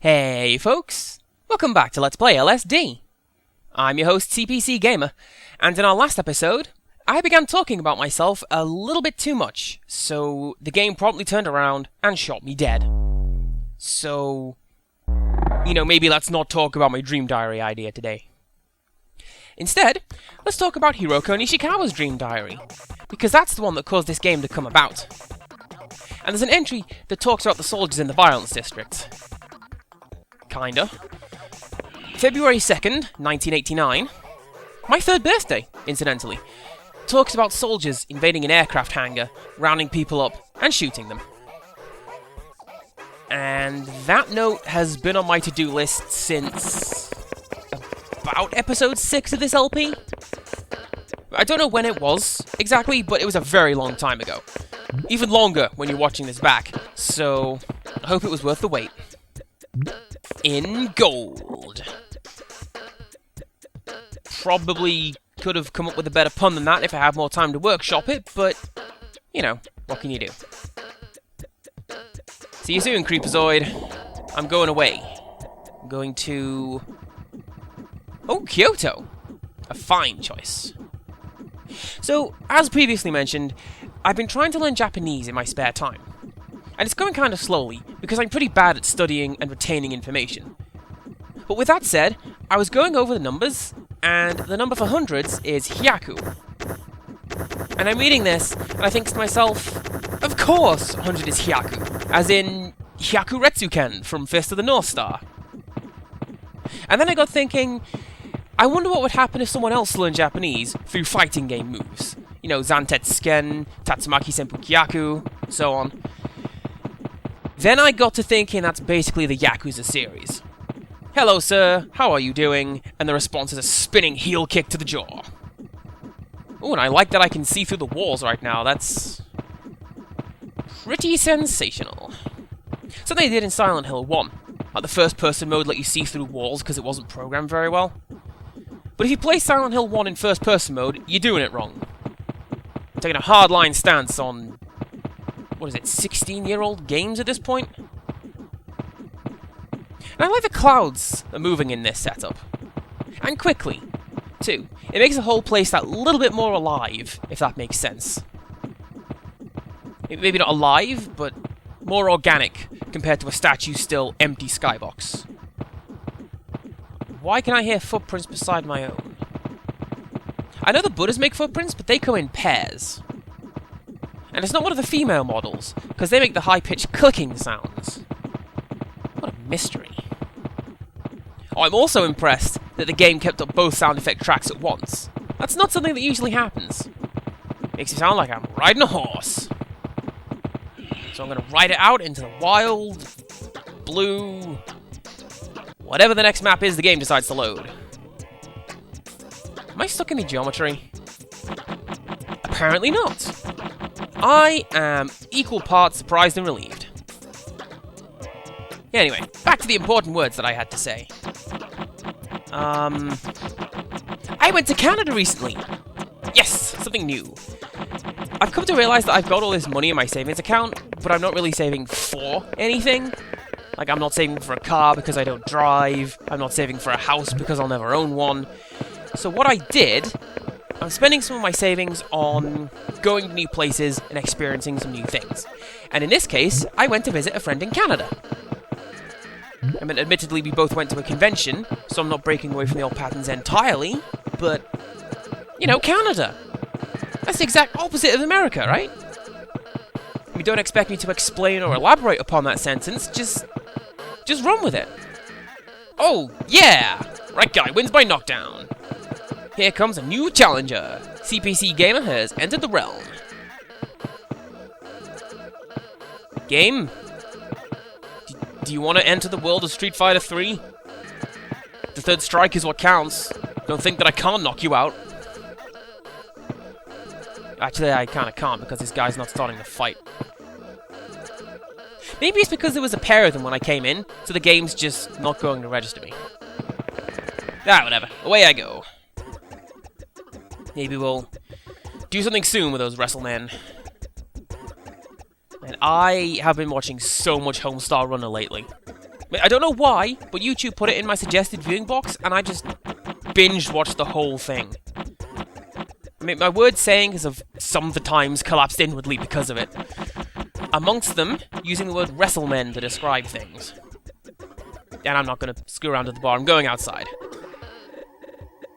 Hey folks, welcome back to Let's Play LSD. I'm your host CPC Gamer, and in our last episode, I began talking about myself a little bit too much, so the game promptly turned around and shot me dead. So, maybe let's not talk about my dream diary idea today. Instead, let's talk about Hiroko Nishikawa's dream diary, because that's the one that caused this game to come about. And there's an entry that talks about the soldiers in the violence district. Kinda. February 2nd, 1989. My third birthday, incidentally. Talks about soldiers invading an aircraft hangar, rounding people up, and shooting them. And that note has been on my to-do list since about episode 6 of this LP. I don't know when it was exactly, but it was a very long time ago. Even longer when you're watching this back, so I hope it was worth the wait. In gold. Probably could have come up with a better pun than that if I had more time to workshop it, but, what can you do? See you soon, Creepazoid. I'm going away. I'm going to... Oh, Kyoto! A fine choice. So, as previously mentioned, I've been trying to learn Japanese in my spare time. And it's going kind of slowly, because I'm pretty bad at studying and retaining information. But with that said, I was going over the numbers, and the number for hundreds is hyaku. And I'm reading this, and I think to myself, of course 100 is hyaku, as in hyaku retsuken from Fist of the North Star. And then I got thinking, I wonder what would happen if someone else learned Japanese through fighting game moves. Zantetsuken, Tatsumaki Senpu Kyaku, so on. Then I got to thinking that's basically the Yakuza series. Hello sir, how are you doing? And the response is a spinning heel kick to the jaw. Ooh, and I like that I can see through the walls right now, that's... pretty sensational. Something they did in Silent Hill 1. Like the first person mode let you see through walls because it wasn't programmed very well. But if you play Silent Hill 1 in first person mode, you're doing it wrong. Taking a hardline stance on... 16-year-old games at this point? And I like the clouds are moving in this setup. And quickly, too. It makes the whole place that little bit more alive, if that makes sense. Maybe not alive, but more organic compared to a statue still empty skybox. Why can I hear footprints beside my own? I know the Buddhas make footprints, but they come in pairs. And it's not one of the female models, because they make the high-pitched clicking sounds. What a mystery. Oh, I'm also impressed that the game kept up both sound effect tracks at once. That's not something that usually happens. Makes it sound like I'm riding a horse. So I'm going to ride it out into the wild, blue... whatever the next map is the game decides to load. Am I stuck in the geometry? Apparently not. I am equal parts surprised and relieved. Yeah, anyway, back to the important words that I had to say. I went to Canada recently. Yes, something new. I've come to realize that I've got all this money in my savings account, but I'm not really saving for anything. Like, I'm not saving for a car because I don't drive. I'm not saving for a house because I'll never own one. So what I did... I'm spending some of my savings on going to new places and experiencing some new things. And in this case, I went to visit a friend in Canada. I mean, admittedly, we both went to a convention, so I'm not breaking away from the old patterns entirely, but, Canada. That's the exact opposite of America, right? I mean, don't expect me to explain or elaborate upon that sentence, just run with it. Oh, yeah! Right guy wins by knockdown. Here comes a new challenger. CPC Gamer has entered the realm. Game? Do you want to enter the world of Street Fighter 3? The third strike is what counts. Don't think that I can't knock you out. Actually, I kinda can't because this guy's not starting to fight. Maybe it's because there was a pair of them when I came in, so the game's just not going to register me. Ah, whatever. Away I go. Maybe we'll do something soon with those WrestleMan. And I have been watching so much Homestar Runner lately. I don't know why, but YouTube put it in my suggested viewing box, and I just binge-watched the whole thing. I mean, my word saying have some of the times collapsed inwardly because of it. Amongst them, using the word WrestleMen to describe things. And I'm not going to screw around at the bar, I'm going outside.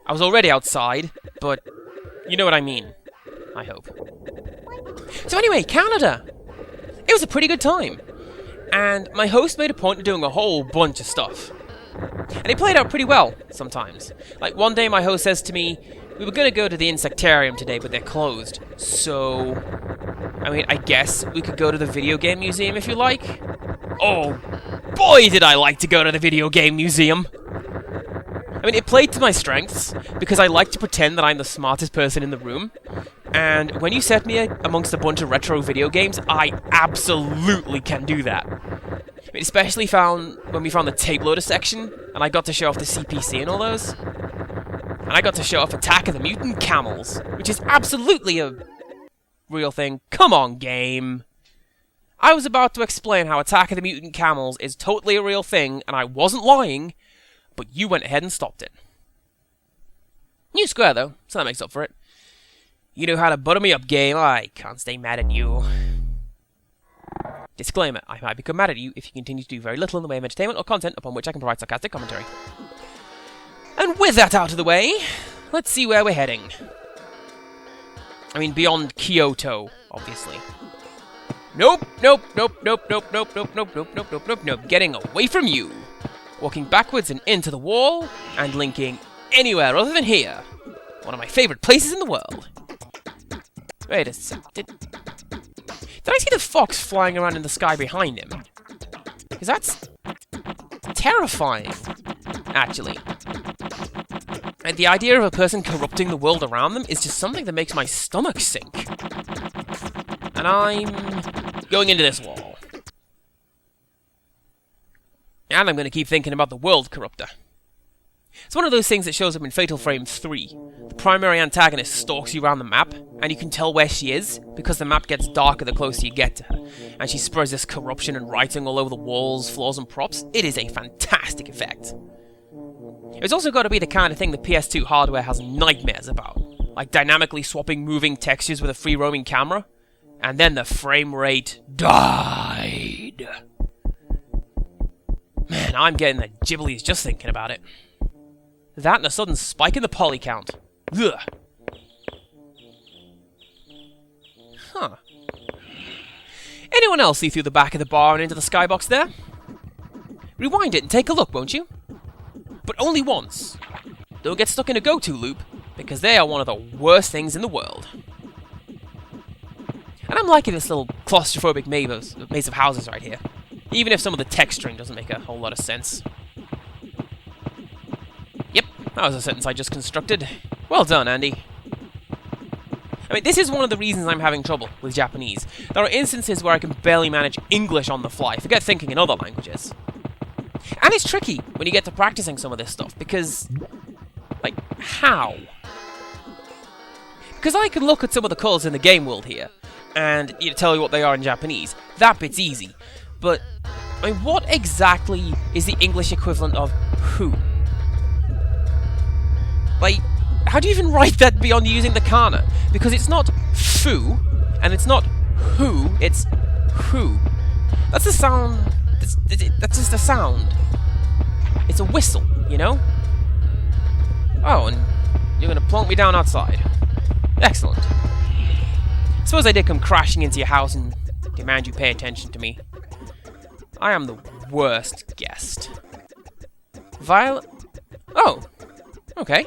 I was already outside, but you know what I mean. I hope. So anyway, Canada! It was a pretty good time. And my host made a point of doing a whole bunch of stuff. And it played out pretty well, sometimes. Like, one day my host says to me, we were going to go to the insectarium today, but they're closed. So, I mean, I guess we could go to the video game museum if you like. Oh, boy did I like to go to the video game museum! I mean, it played to my strengths, because I like to pretend that I'm the smartest person in the room. And when you set me amongst a bunch of retro video games, I absolutely can do that. I mean, especially when we found the tape loader section, and I got to show off the CPC and all those. And I got to show off Attack of the Mutant Camels, which is absolutely a real thing. Come on, game! I was about to explain how Attack of the Mutant Camels is totally a real thing, and I wasn't lying, but you went ahead and stopped it. New square, though, so that makes up for it. You know how to butter me up, game. I can't stay mad at you. Disclaimer, I might become mad at you if you continue to do very little in the way of entertainment or content upon which I can provide sarcastic commentary. And with that out of the way, let's see where we're heading. I mean, beyond Kyoto, obviously. Nope, nope, nope, nope, nope, nope, nope, nope, nope, nope, nope, nope, nope. Getting away from you. Walking backwards and into the wall, and linking anywhere other than here. One of my favorite places in the world. Wait a sec. Did I see the fox flying around in the sky behind him? Because that's terrifying, actually. And the idea of a person corrupting the world around them is just something that makes my stomach sink. And I'm going into this wall. And I'm going to keep thinking about the World Corruptor. It's one of those things that shows up in Fatal Frame 3. The primary antagonist stalks you around the map, and you can tell where she is, because the map gets darker the closer you get to her. And she spreads this corruption and writing all over the walls, floors, and props. It is a fantastic effect. It's also got to be the kind of thing the PS2 hardware has nightmares about. Like dynamically swapping moving textures with a free-roaming camera. And then the frame rate died. Man, I'm getting the gibblies just thinking about it. That and a sudden spike in the poly count. Ugh. Huh. Anyone else see through the back of the bar and into the skybox there? Rewind it and take a look, won't you? But only once. Don't get stuck in a go-to loop, because they are one of the worst things in the world. And I'm liking this little claustrophobic maze of houses right here. Even if some of the texturing doesn't make a whole lot of sense. Yep, that was a sentence I just constructed. Well done, Andy. I mean, this is one of the reasons I'm having trouble with Japanese. There are instances where I can barely manage English on the fly, forget thinking in other languages. And it's tricky when you get to practicing some of this stuff, because... like, how? Because I can look at some of the colours in the game world here, and tell you what they are in Japanese. That bit's easy. But, I mean, what exactly is the English equivalent of who? Like, how do you even write that beyond using the kana? Because it's not foo, and it's not who, it's who. That's a sound... That's just a sound. It's a whistle, you know? Oh, and you're gonna plonk me down outside. Excellent. Suppose I did come crashing into your house and demand you pay attention to me. I am the worst guest. Violet? Oh, okay.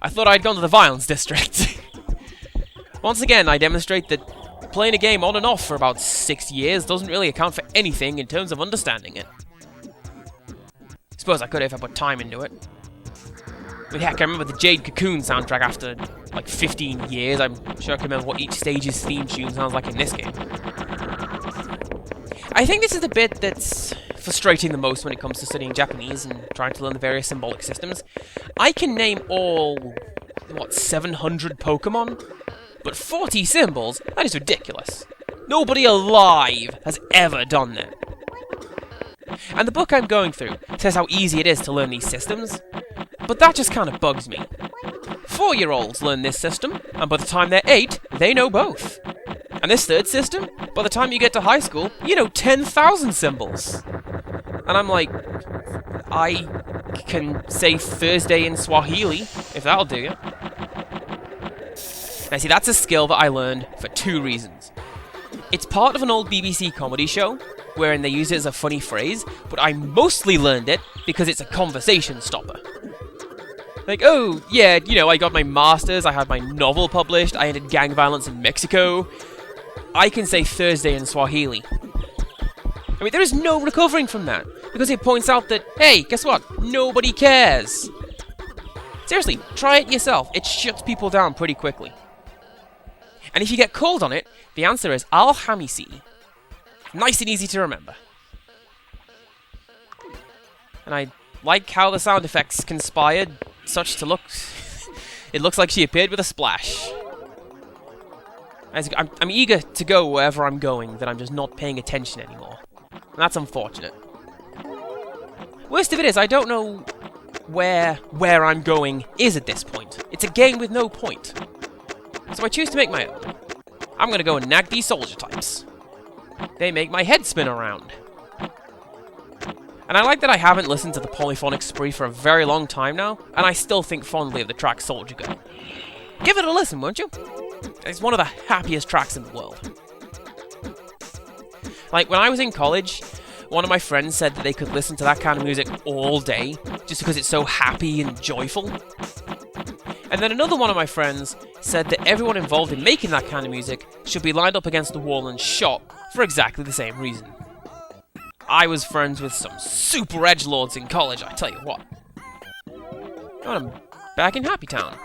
I thought I'd gone to the violence district. Once again, I demonstrate that playing a game on and off for about 6 years doesn't really account for anything in terms of understanding it. Suppose I could if I put time into it. I mean, heck, I remember the Jade Cocoon soundtrack after, like, 15 years. I'm sure I can remember what each stage's theme tune sounds like in this game. I think this is the bit that's frustrating the most when it comes to studying Japanese and trying to learn the various symbolic systems. I can name all, 700 Pokemon? But 40 symbols? That is ridiculous. Nobody alive has ever done that. And the book I'm going through says how easy it is to learn these systems, but that just kind of bugs me. 4-year-olds learn this system, and by the time they're 8, they know both. And this third system, by the time you get to high school, you know 10,000 symbols. And I'm like, I can say Thursday in Swahili, if that'll do you. Now see, that's a skill that I learned for 2 reasons. It's part of an old BBC comedy show, wherein they use it as a funny phrase, but I mostly learned it because it's a conversation stopper. Like, oh, yeah, you know, I got my master's, I had my novel published, I ended gang violence in Mexico. I can say Thursday in Swahili. I mean, there is no recovering from that, because it points out that, hey, guess what? Nobody cares. Seriously, try it yourself. It shuts people down pretty quickly. And if you get called on it, the answer is Al-Hamisi. Nice and easy to remember. And I like how the sound effects conspired such to look... It looks like she appeared with a splash. I'm eager to go wherever I'm going, that I'm just not paying attention anymore. And that's unfortunate. Worst of it is, I don't know where I'm going is at this point. It's a game with no point. So I choose to make my own. I'm gonna go and nag these soldier types. They make my head spin around. And I like that I haven't listened to the Polyphonic Spree for a very long time now, and I still think fondly of the track Soldier Girl. Give it a listen, won't you? It's one of the happiest tracks in the world. Like, when I was in college, one of my friends said that they could listen to that kind of music all day, just because it's so happy and joyful. And then another one of my friends said that everyone involved in making that kind of music should be lined up against the wall and shot for exactly the same reason. I was friends with some super edgelords in college, I tell you what. And I'm back in Happy Town.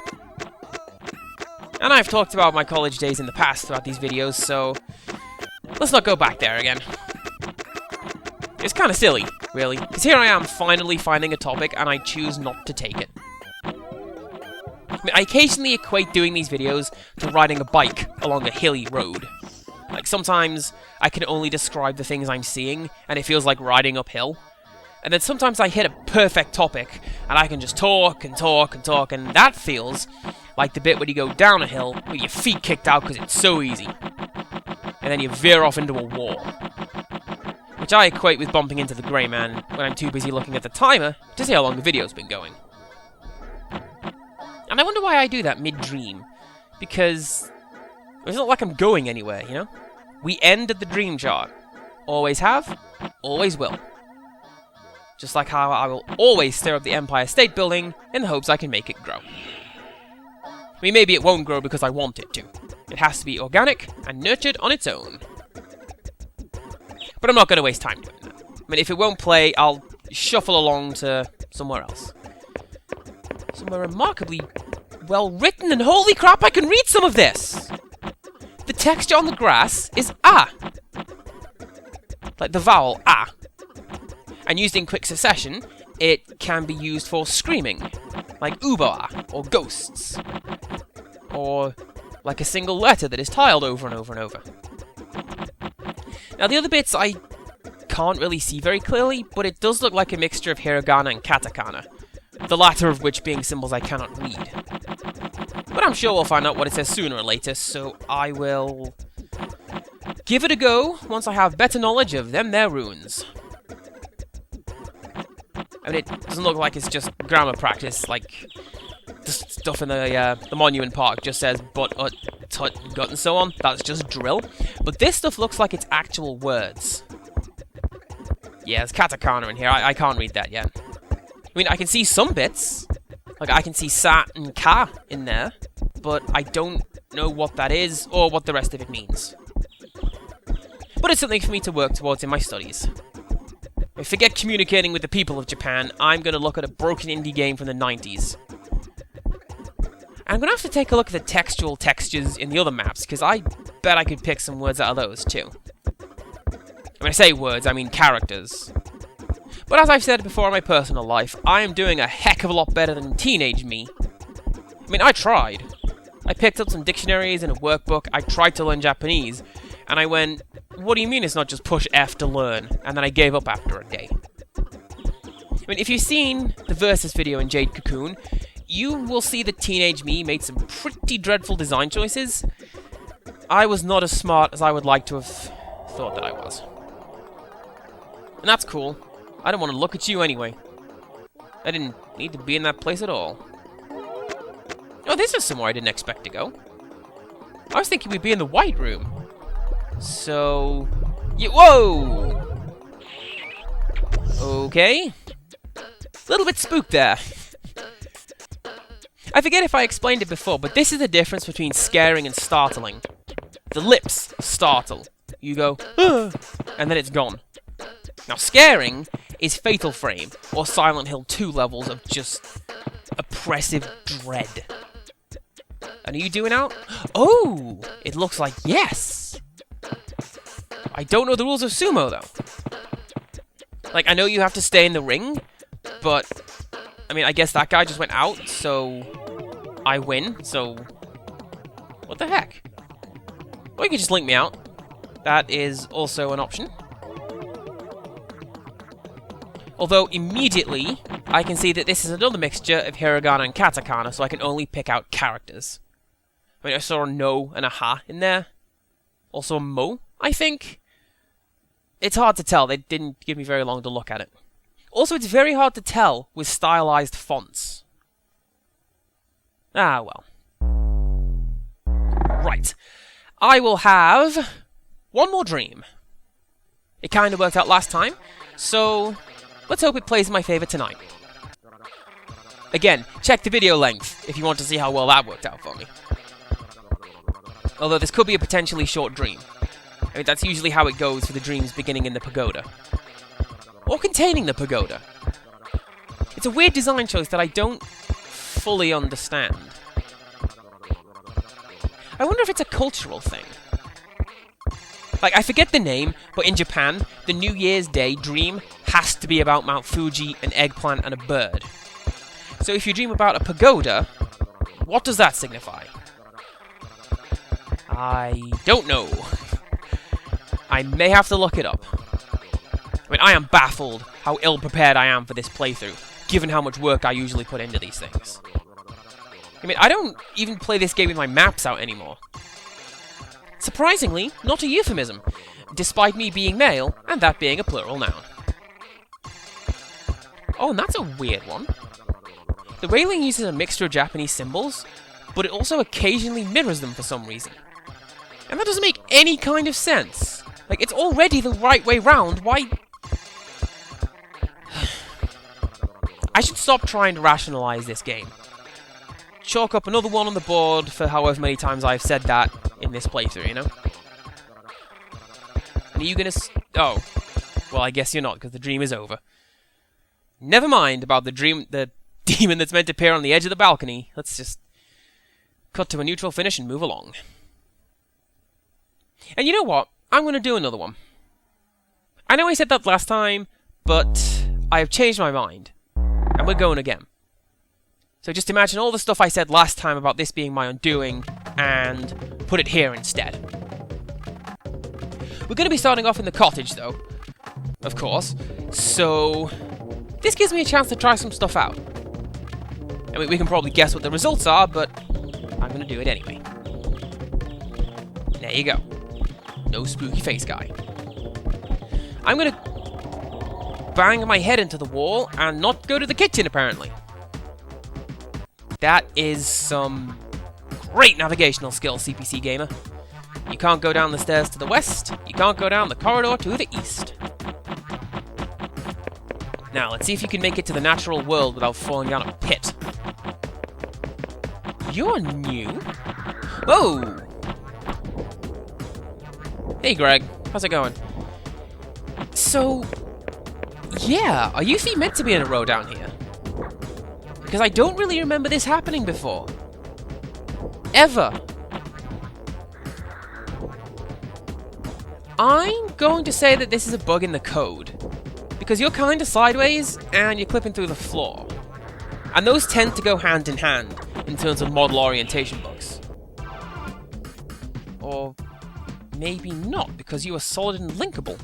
And I've talked about my college days in the past throughout these videos, so let's not go back there again. It's kind of silly, really, because here I am finally finding a topic and I choose not to take it. I mean, I occasionally equate doing these videos to riding a bike along a hilly road. Like, sometimes I can only describe the things I'm seeing, and it feels like riding uphill. And then sometimes I hit a perfect topic, and I can just talk and talk and talk, and that feels like the bit where you go down a hill with your feet kicked out because it's so easy. And then you veer off into a wall. Which I equate with bumping into the grey man when I'm too busy looking at the timer to see how long the video's been going. And I wonder why I do that mid-dream. Because it's not like I'm going anywhere, you know? We end at the dream chart. Always have, always will. Just like how I will always stare at the Empire State Building in the hopes I can make it grow. I mean, maybe it won't grow because I want it to. It has to be organic and nurtured on its own. But I'm not going to waste time doing that. I mean, if it won't play, I'll shuffle along to somewhere else. Somewhere remarkably well written, and holy crap, I can read some of this! The texture on the grass is ah. Like the vowel ah. And used in quick succession, it can be used for screaming, like uboa, or ghosts. Or like a single letter that is tiled over and over and over. Now the other bits I can't really see very clearly, but it does look like a mixture of hiragana and katakana, the latter of which being symbols I cannot read. But I'm sure we'll find out what it says sooner or later, so I will give it a go once I have better knowledge of them their runes. I mean, it doesn't look like it's just grammar practice, like the stuff in the Monument Park just says but, tut, gut, and so on. That's just drill. But this stuff looks like it's actual words. Yeah, there's katakana in here. I can't read that yet. I mean, I can see some bits. Like, I can see sat and ka in there. But I don't know what that is or what the rest of it means. But it's something for me to work towards in my studies. Forget communicating with the people of Japan, I'm going to look at a broken indie game from the 90s. And I'm going to have to take a look at the textual textures in the other maps, because I bet I could pick some words out of those too. When I say words, I mean characters. But as I've said before in my personal life, I am doing a heck of a lot better than teenage me. I mean, I tried. I picked up some dictionaries and a workbook, I tried to learn Japanese, and I went, what do you mean it's not just push F to learn, and then I gave up after a day? I mean, if you've seen the Versus video in Jade Cocoon, you will see that teenage me made some pretty dreadful design choices. I was not as smart as I would like to have thought that I was. And that's cool. I don't want to look at you anyway. I didn't need to be in that place at all. Oh, this is somewhere I didn't expect to go. I was thinking we'd be in the White Room. So... yeah, whoa! Okay. A little bit spooked there. I forget if I explained it before, but this is the difference between scaring and startling. The lips startle. You go, ah, and then it's gone. Now, scaring is Fatal Frame, or Silent Hill 2 levels of just oppressive dread. And are you doing out? Oh! It looks like yes! I don't know the rules of sumo, though. Like, I know you have to stay in the ring, but... I mean, I guess that guy just went out, so... I win, so... what the heck? Or you could just link me out. That is also an option. Although, immediately, I can see that this is another mixture of hiragana and katakana, so I can only pick out characters. I mean, I saw a no and a ha in there. Also a mo, I think. It's hard to tell. They didn't give me very long to look at it. Also, it's very hard to tell with stylized fonts. Ah, well. Right. I will have one more dream. It kind of worked out last time, so let's hope it plays in my favor tonight. Again, check the video length if you want to see how well that worked out for me. Although this could be a potentially short dream. I mean, that's usually how it goes for the dreams beginning in the pagoda. Or containing the pagoda. It's a weird design choice that I don't fully understand. I wonder if it's a cultural thing. Like, I forget the name, but in Japan, the New Year's Day dream has to be about Mount Fuji, an eggplant, and a bird. So if you dream about a pagoda, what does that signify? I don't know. I may have to look it up. I mean, I am baffled how ill-prepared I am for this playthrough, given how much work I usually put into these things. I mean, I don't even play this game with my maps out anymore. Surprisingly, not a euphemism, despite me being male, and that being a plural noun. Oh, and that's a weird one. The railing uses a mixture of Japanese symbols, but it also occasionally mirrors them for some reason. And that doesn't make any kind of sense. Like, it's already the right way round, why... I should stop trying to rationalize this game. Chalk up another one on the board for however many times I've said that in this playthrough, you know? And are you gonna oh. Well, I guess you're not, because the dream is over. Never mind about the demon that's meant to appear on the edge of the balcony. Let's just cut to a neutral finish and move along. And you know what? I'm gonna do another one. I know I said that last time, but I have changed my mind. And we're going again. So just imagine all the stuff I said last time about this being my undoing, and put it here instead. We're going to be starting off in the cottage, though. Of course. So, this gives me a chance to try some stuff out. I mean, we can probably guess what the results are, but I'm going to do it anyway. There you go. No spooky face guy. I'm going to bang my head into the wall and not go to the kitchen, apparently. That is some great navigational skills, CPC gamer. You can't go down the stairs to the west, you can't go down the corridor to the east. Now, let's see if you can make it to the natural world without falling down a pit. You're new? Whoa! Hey, Greg. How's it going? So, yeah, are you meant to be in a row down here? Because I don't really remember this happening before. Ever. I'm going to say that this is a bug in the code. Because you're kind of sideways, and you're clipping through the floor. And those tend to go hand in hand, in terms of model orientation bugs. Or maybe not, because you are solid and linkable.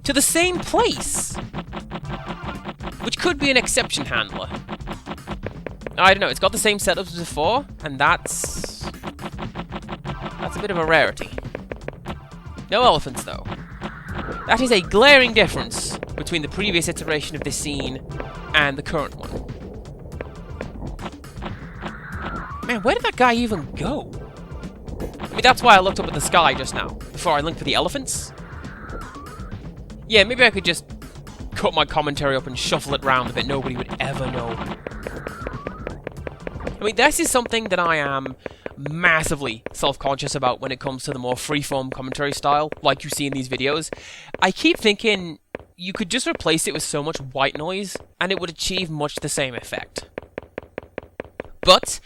To the same place! Which could be an exception handler. I don't know, it's got the same setup as before, and that's a bit of a rarity. No elephants, though. That is a glaring difference between the previous iteration of this scene and the current one. Man, where did that guy even go? I mean, that's why I looked up at the sky just now, before I linked for the elephants. Yeah, maybe I could just cut my commentary up and shuffle it round a bit. Nobody would ever know. I mean, this is something that I am massively self-conscious about when it comes to the more freeform commentary style, like you see in these videos. I keep thinking you could just replace it with so much white noise, and it would achieve much the same effect. But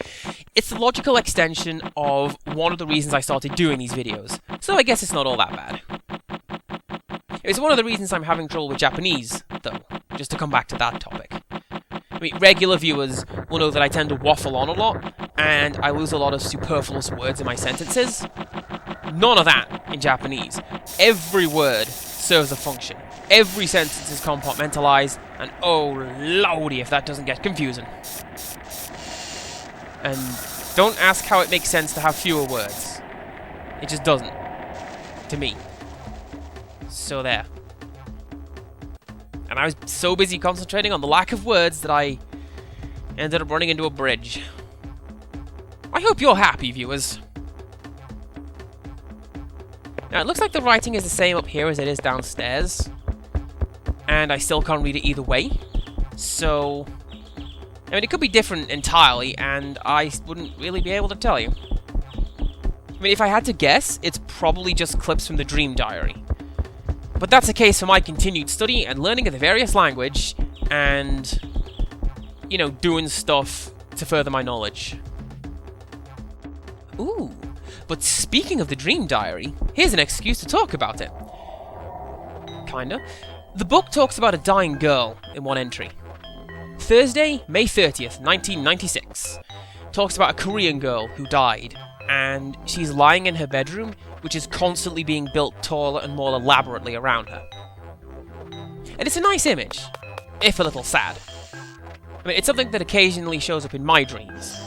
it's the logical extension of one of the reasons I started doing these videos, so I guess it's not all that bad. It's one of the reasons I'm having trouble with Japanese, though, just to come back to that topic. I mean, regular viewers will know that I tend to waffle on a lot, and I lose a lot of superfluous words in my sentences. None of that in Japanese. Every word serves a function. Every sentence is compartmentalized, and oh lordy if that doesn't get confusing. And don't ask how it makes sense to have fewer words. It just doesn't. To me. So there. And I was so busy concentrating on the lack of words that I ended up running into a bridge. I hope you're happy, viewers. Now, it looks like the writing is the same up here as it is downstairs. And I still can't read it either way. So, I mean, it could be different entirely, and I wouldn't really be able to tell you. I mean, if I had to guess, it's probably just clips from the Dream Diary. But that's the case for my continued study and learning of the various language, and, you know, doing stuff to further my knowledge. Ooh, but speaking of the Dream Diary, here's an excuse to talk about it. Kinda. The book talks about a dying girl in one entry. Thursday, May 30th, 1996. Talks about a Korean girl who died, and she's lying in her bedroom, which is constantly being built taller and more elaborately around her. And it's a nice image, if a little sad. I mean, it's something that occasionally shows up in my dreams,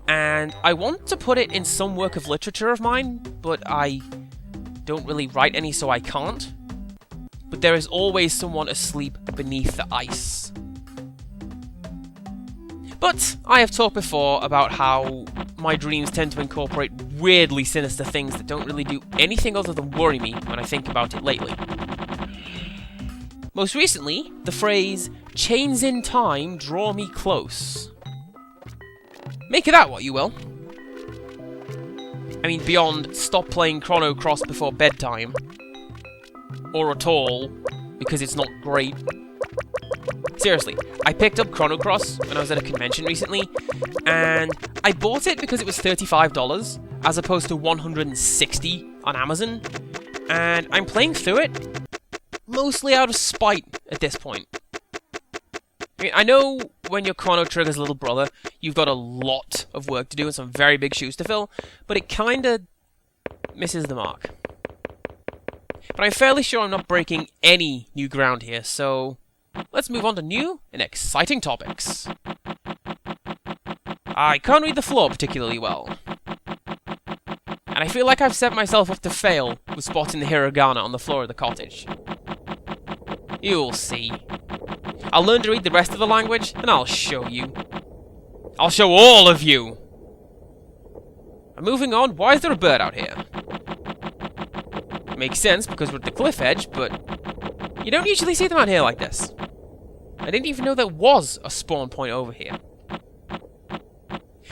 and I want to put it in some work of literature of mine, but I don't really write any, so I can't. But there is always someone asleep beneath the ice. But I have talked before about how my dreams tend to incorporate weirdly sinister things that don't really do anything other than worry me when I think about it lately. Most recently, the phrase, "chains in time draw me close." Make of that what you will. I mean, beyond stop playing Chrono Cross before bedtime, or at all, because it's not great. Seriously, I picked up Chrono Cross when I was at a convention recently, and I bought it because it was $35, as opposed to $160 on Amazon, and I'm playing through it, mostly out of spite at this point. I mean, I know when you're Chrono Trigger's little brother, you've got a lot of work to do and some very big shoes to fill, but it kinda misses the mark. But I'm fairly sure I'm not breaking any new ground here, so let's move on to new and exciting topics. I can't read the floor particularly well, and I feel like I've set myself up to fail with spotting the hiragana on the floor of the cottage. You'll see. I'll learn to read the rest of the language, and I'll show you. I'll show all of you! And moving on, why is there a bird out here? Makes sense because we're at the cliff edge, but you don't usually see them out here like this. I didn't even know there was a spawn point over here.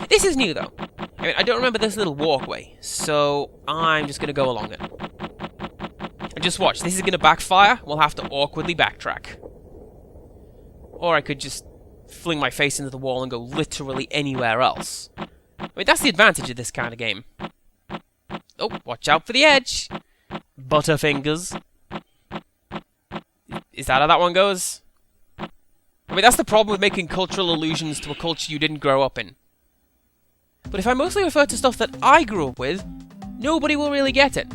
This is new, though. I mean, I don't remember this little walkway, so I'm just going to go along it. And just watch, this is going to backfire, we'll have to awkwardly backtrack. Or I could just fling my face into the wall and go literally anywhere else. I mean, that's the advantage of this kind of game. Oh, watch out for the edge! Butterfingers. Is that how that one goes? I mean, that's the problem with making cultural allusions to a culture you didn't grow up in. But if I mostly refer to stuff that I grew up with, nobody will really get it.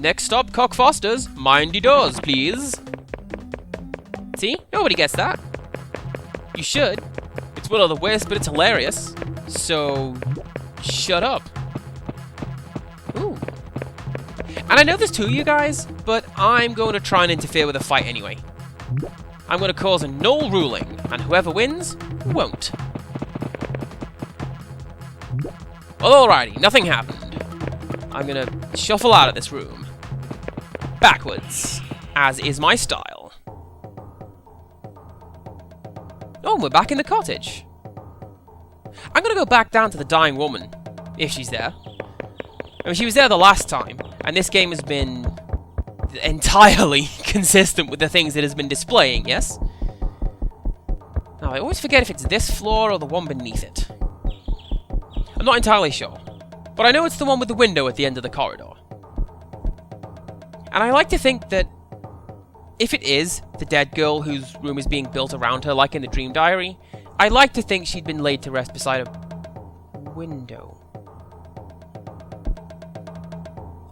Next stop, Cockfosters. Mind your doors, please. See? Nobody gets that. You should. It's Will o' the Wisp, but it's hilarious. So, shut up. Ooh. And I know there's two of you guys, but I'm going to try and interfere with the fight anyway. I'm going to cause a null ruling, and whoever wins, won't. Well, alrighty, nothing happened. I'm going to shuffle out of this room. Backwards, as is my style. Oh, we're back in the cottage. I'm going to go back down to the dying woman, if she's there. I mean, she was there the last time, and this game has been entirely consistent with the things it has been displaying, yes? Now, I always forget if it's this floor or the one beneath it. I'm not entirely sure, but I know it's the one with the window at the end of the corridor. And I like to think that if it is the dead girl whose room is being built around her, like in the Dream Diary, I like to think she'd been laid to rest beside a window.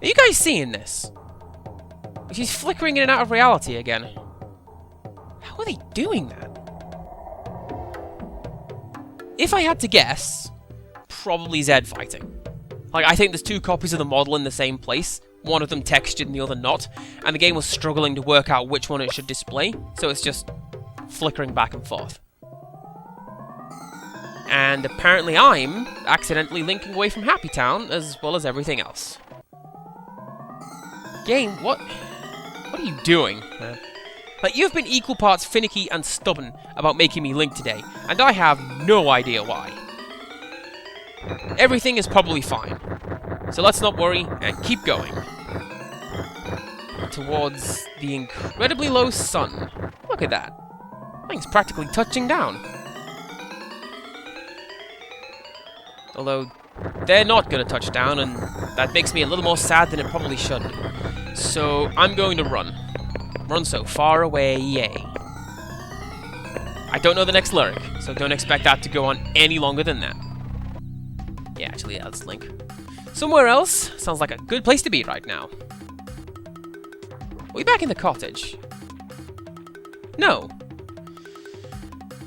Are you guys seeing this? She's flickering in and out of reality again. How are they doing that? If I had to guess, probably Zed fighting. Like, I think there's two copies of the model in the same place, one of them textured and the other not, and the game was struggling to work out which one it should display, so it's just flickering back and forth. And apparently I'm accidentally linking away from Happy Town, as well as everything else. Game, what are you doing? Like, you've been equal parts finicky and stubborn about making me link today, and I have no idea why. Everything is probably fine, so let's not worry and keep going. Towards the incredibly low sun. Look at that. Thing's practically touching down. Although, they're not going to touch down, and that makes me a little more sad than it probably should. So, I'm going to run. Run so far away, yay. I don't know the next lyric, so don't expect that to go on any longer than that. Yeah, actually, yeah, let's link. Somewhere else sounds like a good place to be right now. Are we back in the cottage? No.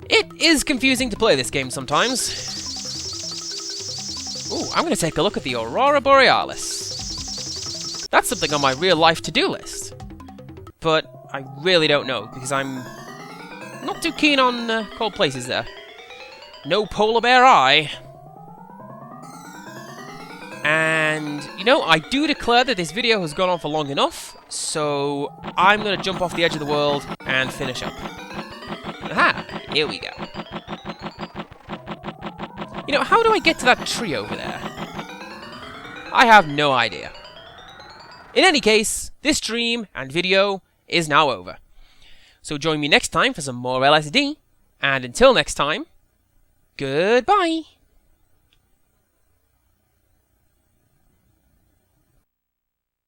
It is confusing to play this game sometimes. Ooh, I'm going to take a look at the Aurora Borealis. That's something on my real-life to-do list. But I really don't know, because I'm not too keen on cold places there. No polar bear eye. And, you know, I do declare that this video has gone on for long enough, so I'm going to jump off the edge of the world and finish up. Aha! Here we go. You know, how do I get to that tree over there? I have no idea. In any case, this stream and video is now over. So join me next time for some more LSD, and until next time, goodbye!